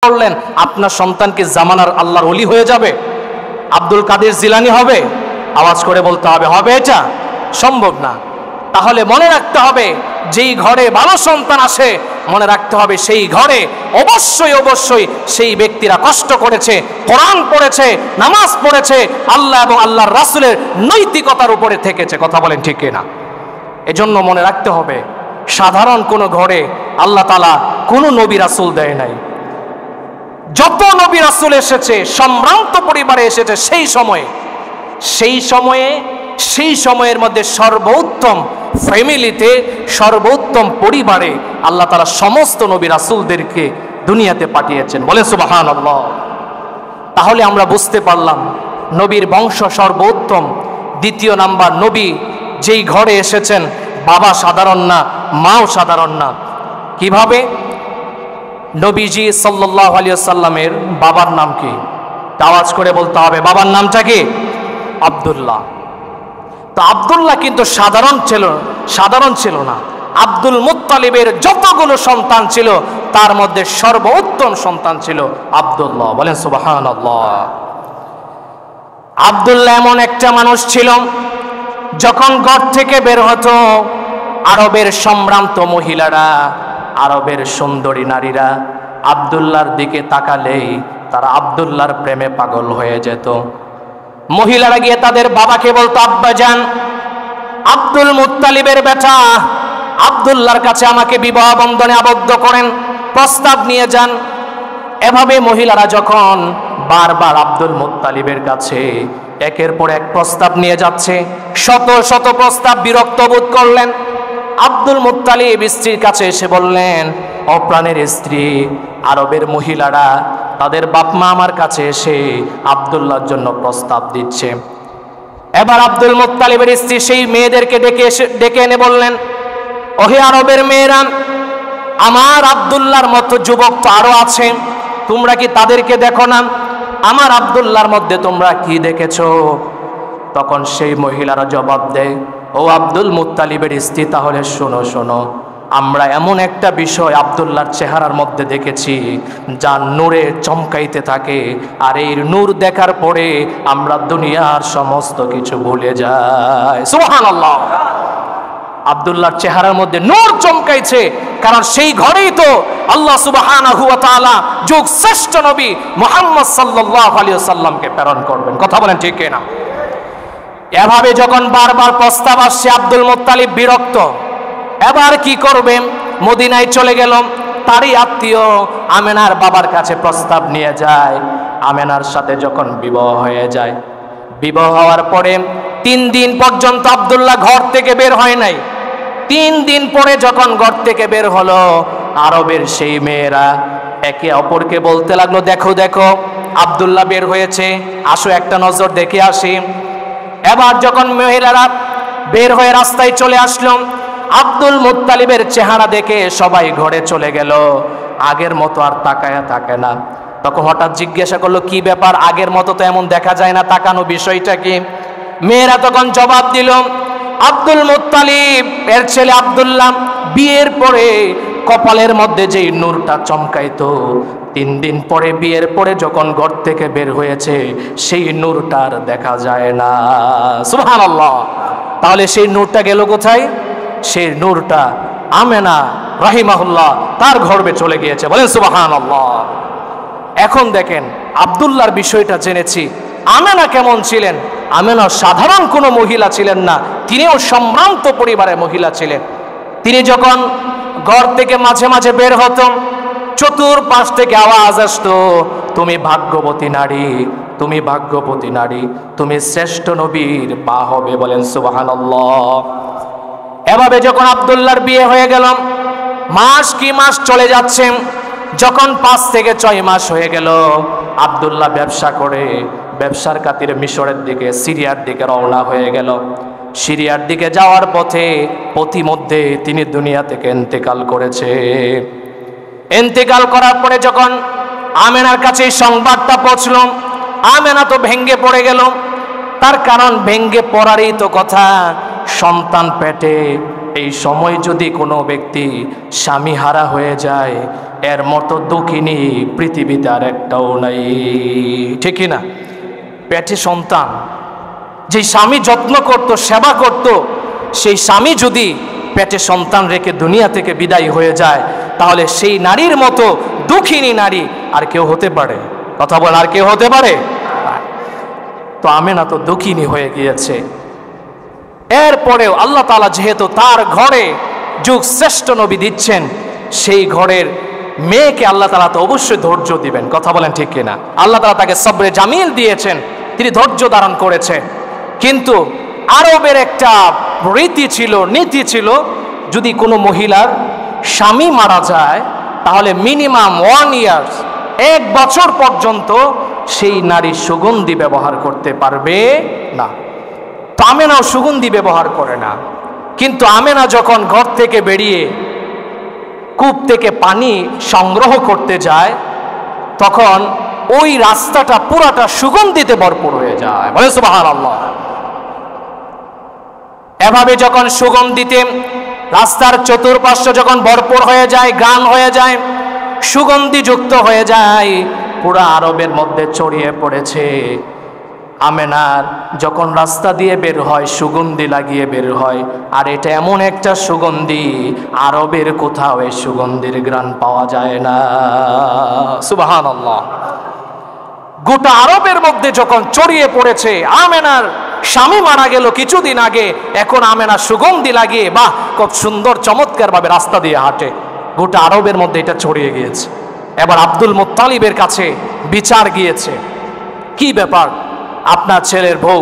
করলেন, আপনার সন্তান কি জামানার আল্লাহর ওলি হয়ে যাবে? আব্দুল কাদের জিলানী হবে? আওয়াজ করে বলতে হবে, হবে? এটা সম্ভব না। তাহলে মনে রাখতে হবে, যেই ঘরে ভালো সন্তান আসে, মনে রাখতে হবে সেই ঘরে অবশ্যই অবশ্যই সেই ব্যক্তিরা কষ্ট করেছে, কোরআন পড়েছে, নামাজ পড়েছে, আল্লাহ এবং আল্লাহর রাসূলের নৈতিকতার উপরে থেকেছে। কথা বলেন ঠিক কিনা? এজন্য মনে রাখতে হবে, সাধারণ কোনো ঘরে আল্লাহ তাআলা কোনো নবী রাসূল দেয় নাই। যত নবী রাসূল এসেছে সম্ভ্রান্ত পরিবারে এসেছে। সেই সময়ের মধ্যে সর্বোত্তম ফ্যামিলিতে, সর্বোত্তম পরিবারে আল্লাহ তাআলা সমস্ত নবী রাসূলদেরকে দুনিয়াতে পাঠিয়েছেন। বলে সুবহানাল্লাহ। তাহলে আমরা বুঝতে পারলাম নবীর বংশ সর্বোত্তম। দ্বিতীয় নাম্বার, নবী যেই ঘরে এসেছেন বাবা সাধারণ না, মাও সাধারণ না। কিভাবে? নবীজি সাল্লাল্লাহু আলাইহি ওয়াসাল্লামের বাবার নাম কি? আওয়াজ করে বলতে হবে, বাবার নামটা কি? আব্দুল্লাহ। তো আব্দুল্লাহ কিন্তু সাধারণ ছিল না। আব্দুল মুত্তালিবের যতগুলো সন্তান ছিল তার মধ্যে সর্বোত্তম সন্তান ছিল আব্দুল্লাহ। বলেন সুবহানাল্লাহ। আব্দুল্লাহ এমন একটা মানুষ ছিল, যখন ঘর থেকে বের হতো আরবের সম্ভ্রান্ত মহিলারা, আরবের সুন্দরী নারীরা আব্দুল্লাহর দিকে তাকালেই তারা আব্দুল্লাহর প্রেমে পাগল হয়ে যেত। মহিলারা গিয়ে তাদের বাবাকে বলতো, আব্বাজান, আব্দুল মুত্তালিবের বেটা আব্দুল্লাহর কাছে আমাকে বিবাহ বন্ধনে আবদ্ধ করেন, প্রস্তাব নিয়ে যান। এভাবে মহিলারা যখন বারবার আব্দুল মুত্তালিবের কাছে একের পর এক প্রস্তাব নিয়ে যাচ্ছে, শত শত প্রস্তাব, বিরক্ত বোধ করলেন। আব্দুল মুত্তালিব স্ত্রীর কাছে এসে বললেন, অপ্রাণের স্ত্রী, আরবের মহিলারা তাদের বাপ মা আমার কাছে এসে আব্দুল্লাহর জন্য প্রস্তাব দিচ্ছে। এবার আব্দুল মুত্তালিবের স্ত্রী সেই মেয়েদেরকে ডেকে এনে বললেন, ওহে আরবের মেয়েরা, আমার আব্দুল্লাহর মতো যুবক তো আরো আছে, তোমরা কি তাদেরকে দেখো না? আমার আব্দুল্লাহর মধ্যে তোমরা কি দেখেছো? তখন সেই মহিলারা জবাব দেয়, ও আব্দুল মুত্তালিবের স্ত্রী, তাহলে শোনো শোনো, আমরা এমন একটা বিষয় আব্দুল্লাহর চেহারার মধ্যে দেখেছি যা নূরে চমকাইতে থাকে, আর এই নূর দেখার পরে আমরা দুনিয়ার সমস্ত কিছু ভুলে যাই। সুবহানাল্লাহ। আব্দুল্লাহর চেহারার মধ্যে নূর চমকাইছে, কারণ সেই ঘরেই তো আল্লাহ সুবহানাহু ওয়া তাআলা যুগ শ্রেষ্ঠ নবী মুহাম্মদ সাল্লাল্লাহু আলাইহি ওয়াসাল্লামকে প্রেরণ করবেন। কথা বলেন ঠিক কিনা? এভাবে যখন বারবার প্রস্তাব আসছে, আব্দুল মুত্তালিব বিরক্ত। এবার কি করবে? মদিনায় চলে গেল। তারই আত্মীয় আমেনার বাবার কাছে প্রস্তাব নিয়ে যায়। আমেনার সাথে যখন বিবাহ হয়ে যায়, বিবাহ হওয়ার পরে 3 দিন পর্যন্ত আব্দুল্লাহ ঘর থেকে বের হয় নাই। 3 দিন পরে যখন ঘর থেকে বের হলো, আরবের সেই মেয়েরা একে অপরকে বলতে লাগলো, দেখো দেখো আব্দুল্লাহ বের হয়েছে, আসো একটা নজর দেখে আসি। এবার যখন মহিলারা বের হয়ে রাস্তায় চলে আসলো, আব্দুল মুত্তালিবের চেহারা দেখে সবাই ঘরে চলে গেল। আগের মতো আর তাকায়া থাকে না। তখন হঠাৎ জিজ্ঞাসা করলো, কি ব্যাপার? আগের মতো তো এমন দেখা যায় না, তাকানো বিষয়টা কি? মেয়েরা তখন জবাব দিল, আব্দুল মুত্তালিব এর ছেলে আব্দুল্লাহ বিয়ের পরে কপালের মধ্যে যেই নূরটা চমকাইতো, 3 দিন পরে বিয়ের পরে যখন ঘর থেকে বের হয়েছে সেই নূরটা আর দেখা যায় না। সুবহানাল্লাহ। তাহলে সেই নূরটা গেল কোথায়? সেই নূরটা আমেনা রাহিমাহুল্লাহ তার গর্ভে চলে গিয়েছে। বলেন সুবহানাল্লাহ। এখন দেখেন, আব্দুল্লাহর বিষয়টা জেনেছি। আমেনা কেমন ছিলেন? আমেনা সাধারণ কোনো মহিলা ছিলেন না, তিনিও সম্ভ্রান্ত পরিবারের মহিলা ছিলেন। তিনি যখন ঘর থেকে মাঝে মাঝে বের হতেন, চতুর্পাশ থেকে আওয়াজ আসতো, তুমি ভাগ্যবতী নারী, তুমি ভাগ্যবতী নারী, তুমি শ্রেষ্ঠ নবীর পা হবে। বলেন সুবহানাল্লাহ। এভাবে যখন আব্দুল্লাহর বিয়ে হয়ে গেল, মাস কি মাস চলে যাচ্ছে, যখন 5 থেকে 6 মাস হয়ে গেল, আব্দুল্লাহ ব্যবসা করে ব্যবসার খাতিরে মিশরের দিকে, সিরিয়ার দিকে রওনা হয়ে গেল। সিরিয়ার দিকে যাওয়ার পথে পথিমধ্যে তিনি দুনিয়া থেকে ইন্তেকাল করেছে। ইন্তেকাল করার পরে যখন আমেনার কাছে সংবাদটা পৌঁছল, আমেনা তো ভেঙ্গে পড়ে গেল। তার কারণ ভেঙ্গে পড়ারই তো কথা, সন্তান পেটে, এই সময় যদি কোনো ব্যক্তি স্বামী হারা হয়ে যায়, এর মতো দুঃখিনী পৃথিবীতে আর একটাও নাই, ঠিক না? পেটে সন্তান, যে স্বামী যত্ন করত, সেবা করত, সেই স্বামী যদি পেটে সন্তান রেখে দুনিয়া থেকে বিদায় হয়ে যায়, তাহলে সেই নারীর মতো দুঃখিনী নারী আর কেউ হতে পারে? কথা বল, আর কেউ হতে পারে? তো আমেনা তো দুঃখিনী হয়ে গিয়েছে। এরপরেও আল্লাহ তাআলা যেহেতু তার ঘরে যুগ শ্রেষ্ঠ নবী দিচ্ছেন, সেই ঘরের মেয়েকে আল্লাহ তাআলা তো অবশ্যই ধৈর্য দিবেন। কথা বলেন ঠিক কিনা? আল্লাহ তাআলা তাকে সবরে জামিল দিয়েছেন, তিনি ধৈর্য ধারণ করেছে। কিন্তু আরবের একটা রীতি ছিল, নীতি ছিল, যদি কোনো মহিলার স্বামী মারা যায় তাহলে মিনিমাম 1 ইয়ার, 1 বছর পর্যন্ত সেই নারী সুগন্ধি ব্যবহার করতে পারবে না। তো আমেনাও সুগন্ধি ব্যবহার করে না। কিন্তু আমেনা যখন ঘর থেকে বেরিয়ে কূপ থেকে পানি সংগ্রহ করতে যায়, তখন ওই রাস্তাটা পুরাটা সুগন্ধিতে ভরপুর হয়ে যায়। বলে সুবহানাল্লাহ। এভাবে যখন সুগন্ধিতে রাস্তার চতুর্পার্শ্ব যখন ভরপুর হয়ে যায়, গান হয়ে যায়, সুগন্ধি যুক্ত হয়ে যায়, পুরা আরবের মধ্যে ছড়িয়ে পড়েছে। আমেনার যখন রাস্তা দিয়ে বের হয় সুগন্ধি লাগিয়ে বের হয়, আর এটা এমন একটা সুগন্ধি, আরবের কোথাও এই সুগন্ধির ঘ্রাণ পাওয়া যায় না। সুবহানাল্লাহ। গোটা আরবের মধ্যে যখন ছড়িয়ে পড়েছে, আমেনার স্বামী মারা গেল কিছুদিন আগে, এখন আমেনা সুগন্ধি লাগিয়ে বাহ খুব সুন্দর চমৎকার ভাবে রাস্তা দিয়ে হাঁটে, গোটা আরবের মধ্যে এটা ছড়িয়ে গিয়েছে। এবার আব্দুল মুত্তালিবের কাছে বিচার গিয়েছে, কি ব্যাপার, আপনার ছেলের বউ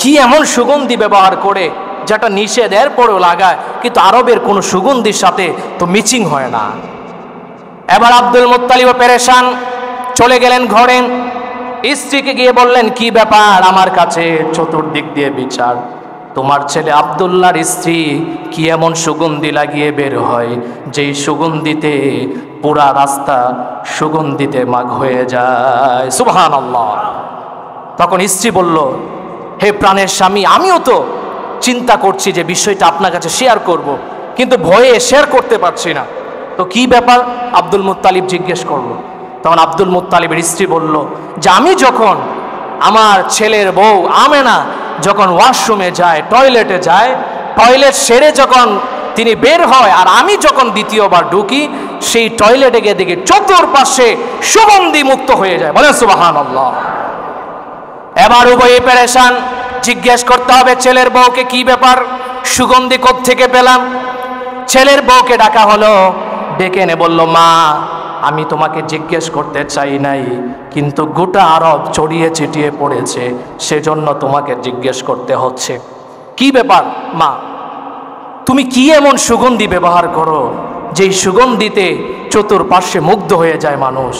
কি এমন সুগন্ধি ব্যবহার করে যেটা নিষেধ, এরপরেও লাগায়, কিন্তু আরবের কোনো সুগন্ধির সাথে তো মিচিং হয় না। এবার আব্দুল মুত্তালিব পেরেশান, চলে গেলেন ঘরে, স্ত্রীকে গিয়ে বললেন, কি ব্যাপার, আমার কাছে চতুর্দিক দিয়ে বিচার, তোমার ছেলে আব্দুল্লাহর স্ত্রী কি এমন সুগন্ধি লাগিয়ে বের হয় যেই সুগন্ধিতে পুরা রাস্তা সুগন্ধিতে মাগ হয়ে যায়। সুবহানাল্লাহ। তখন স্ত্রী বলল, হে প্রাণের স্বামী, আমিও তো চিন্তা করছি যে বিষয়টা আপনার কাছে শেয়ার করব, কিন্তু ভয়ে শেয়ার করতে পারছি না। তো কি ব্যাপার, আব্দুল মুত্তালিব জিজ্ঞেস করলো। তখন আব্দুল মুত্তালিবের স্ত্রী বলল যে আমি যখন আমার ছেলের বউ আমেনা যখন ওয়াশরুমে যায়, টয়লেটে যায়, টয়লেট সেরে যখন তিনি বের হয় আর আমি যখন দ্বিতীয়বার ঢুকি, সেই টয়লেটে গিয়ে দেখি চতুর্পাশে সুগন্ধি মুক্ত হয়ে যায়। বলেন সুবহানাল্লাহ। এবার উভয়ে পেরেশান, জিজ্ঞেস করতে হবে ছেলের বউকে, কি ব্যাপার, সুগন্ধি কোত্থেকে পেলাম? ছেলের বউকে ডাকা হলো, ডেকে এনে বলল, মা আমি তোমাকে জিজ্ঞেস করতে চাই নাই, কিন্তু গোটা আরব ছড়িয়ে ছিটিয়ে পড়েছে, সেজন্য তোমাকে জিজ্ঞেস করতে হচ্ছে। কি ব্যাপার মা, তুমি কি এমন সুগন্ধি ব্যবহার করো যেই সুগন্ধিতে চতুর্পার্শ্বে মুগ্ধ হয়ে যায় মানুষ,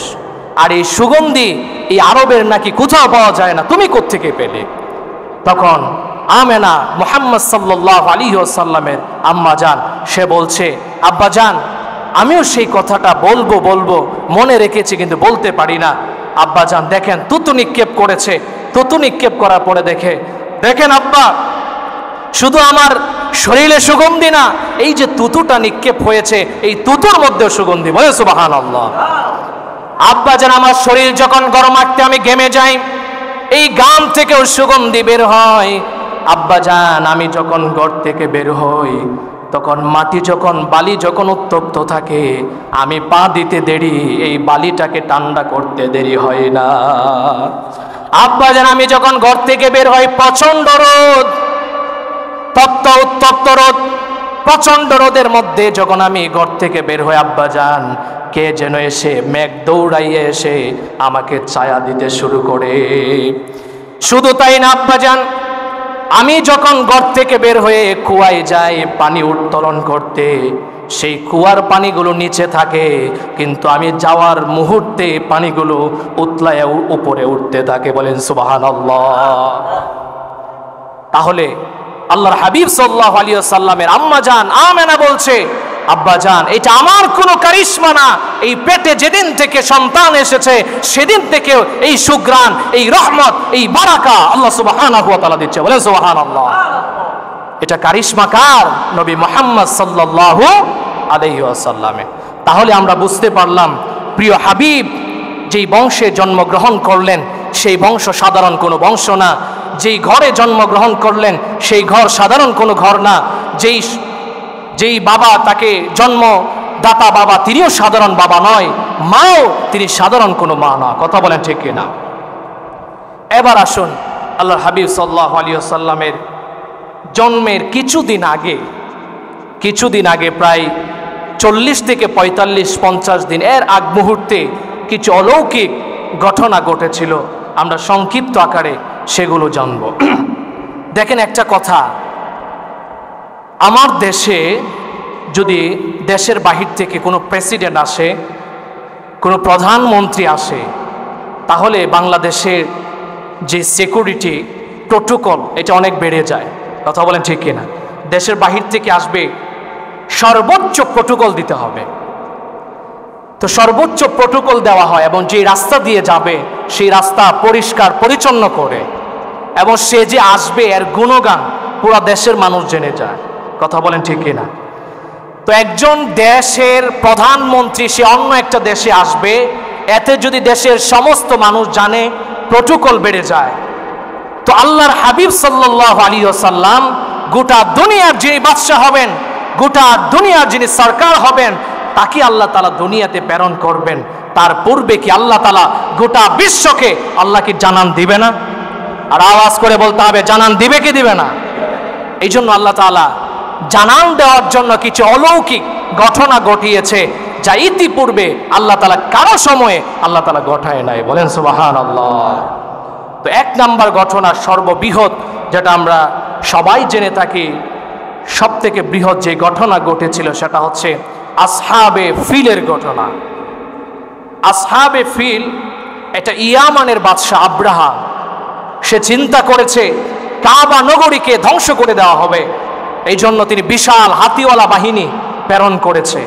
আর এই সুগন্ধি এই আরবের নাকি কোথাও পাওয়া যায় না, তুমি কোত্থেকে পেলে? তখন আমেনা মুহাম্মদ সাল্লাল্লাহু আলাইহি ওয়াসাল্লামের আম্মা জান, সে বলছে, আব্বা জান আমিও সেই কথাটা বলবো মনে রেখেছি, কিন্তু বলতে পারি না। আব্বা জান দেখেন তুতু নিক্ষেপ করেছে, তুতু নিক্ষেপ করার পরে দেখেন আব্বা, শুধু আমার শরীরে সুগন্ধি না, এই যে তুতুটা নিক্ষেপ হয়েছে, এই তুতুর মধ্যেও সুগন্ধি। বলে সুবহানাল্লাহ। আব্বা জান আমার শরীর যখন গরমাক্তে আমি ঘেমে যাই, এই গাম থেকেও সুগন্ধি বের হয়। আব্বা জান আমি যখন ঘর থেকে বের হই, তখন মাটি যখন বালি যখন উত্তপ্ত থাকে, আমি পা দিতে দেরি, এই বালিটাকে ঠান্ডা করতে দেরি হয় না। আব্বা জান আমি যখন ঘর থেকে বের হই, প্রচন্ড রোদ, তপ্ত উত্তপ্ত রোদ, প্রচন্ড রোদের মধ্যে যখন আমি ঘর থেকে বের হই, আব্বা জান কে যেন এসে মেঘ দৌড়াইয়ে এসে আমাকে ছায়া দিতে শুরু করে। শুধু তাই না আব্বা জান, আমি যখন ঘর থেকে বের হয়ে কুয়ায় যাই পানি উত্তোলন করতে, সেই কুয়ার পানিগুলো নিচে থাকে, কিন্তু আমি যাওয়ার মুহূর্তে পানিগুলো উতলায় উপরে উঠতে থাকে। বলেন সুবহানাল্লাহ। তাহলে আল্লাহর হাবিব সাল্লাল্লাহু আলাইহি ওয়াসাল্লামের আম্মা জান আমেনা বলছে, আব্বা জান এটা আমার কোনো কারিশমা না, এই পেটে যেদিন থেকে সন্তান এসেছে সেদিন থেকে এই সুগ্রাণ, এই রহমত, এই বারাকা আল্লাহ সুবহানাহু ওয়া তাআলা দিচ্ছে। বলেন সুবহানাল্লাহ। এটা কারিশমা কার? নবী মুহাম্মদ সাল্লাল্লাহু আলাইহি ওয়াসাল্লামে। তাহলে আমরা বুঝতে পারলাম প্রিয় হাবিব যেই বংশে জন্মগ্রহণ করলেন সেই বংশ সাধারণ কোনো বংশ না, যেই ঘরে জন্মগ্রহণ করলেন সেই ঘর সাধারণ কোনো ঘর না, যেই বাবা তাকে জন্মদাতা বাবা তিনিও সাধারণ বাবা নয়, মাও তিনি সাধারণ কোনো মা না। কথা বলেন ঠিক কিনা? এবার আসুন আল্লাহর হাবিব সাল্লাল্লাহু আলাইহি ওয়াসাল্লামের জন্মের কিছুদিন আগে প্রায় 40 থেকে 45-50 দিন এর আগ মুহূর্তে কিছু অলৌকিক ঘটনা ঘটেছিল। আমরা সংক্ষিপ্ত আকারে সেগুলো জানব। দেখেন একটা কথা, আমার দেশে যদি দেশের বাহির থেকে কোনো প্রেসিডেন্ট আসে, কোনো প্রধানমন্ত্রী আসে, তাহলে বাংলাদেশের যে সিকিউরিটি প্রোটোকল এটা অনেক বেড়ে যায়। কথা বলেন ঠিক কিনা? দেশের বাহির থেকে আসবে, সর্বোচ্চ প্রোটোকল দিতে হবে। তো সর্বোচ্চ প্রোটোকল দেওয়া হয় এবং যে রাস্তা দিয়ে যাবে সেই রাস্তা পরিষ্কার পরিচ্ছন্ন করে, এবং সে যে আসবে এর গুণগান পুরো দেশের মানুষ জেনে যায়। কথা বলেন ঠিক কিনা? তো একজন দেশের প্রধানমন্ত্রী সে অন্য একটা দেশে আসবে, এতে যদি দেশের সমস্ত মানুষ জানে, প্রোটোকল বেড়ে যায়। তো আল্লাহর হাবিব সাল্লাল্লাহু আলাইহি ওয়াসাল্লাম গোটা দুনিয়ার যিনি বাদশা হবেন, গোটা দুনিয়ার যিনি সরকার হবেন, তাকে আল্লাহ তাআলা দুনিয়াতে প্রেরণ করবেন। তার পূর্বে কি আল্লাহ তাআলা গোটা বিশ্বকে আল্লাহ কি জানান দিবে না? আর আওয়াজ করে বলতে হবে, জানান দিবে কি দিবে না? এই জন্য আল্লাহ তাআলা জানান দেওয়ার জন্য কিছু অলৌকিক ঘটনা ঘটিয়েছে, যা ইতিপূর্বে আল্লাহ তাআলা কারো সময়ে আল্লাহ তাআলা ঘটায় নাই। বলেন সুবহানাল্লাহ। তো এক নাম্বার ঘটনা, সর্ববৃহৎ, যেটা আমরা সবাই জেনে থাকি, সব থেকে বৃহৎ যে ঘটনা ঘটেছিল সেটা হচ্ছে আসহাবে ফিলের ঘটনা। আসহাবে ফিল এটা ইয়ামানের বাদশা আব্রাহা, সে চিন্তা করেছে কাবা নগরীকে ধ্বংস করে দেওয়া হবে, এই জন্য তিনি বিশাল হাতিওয়ালা বাহিনী প্রেরণ করেছে।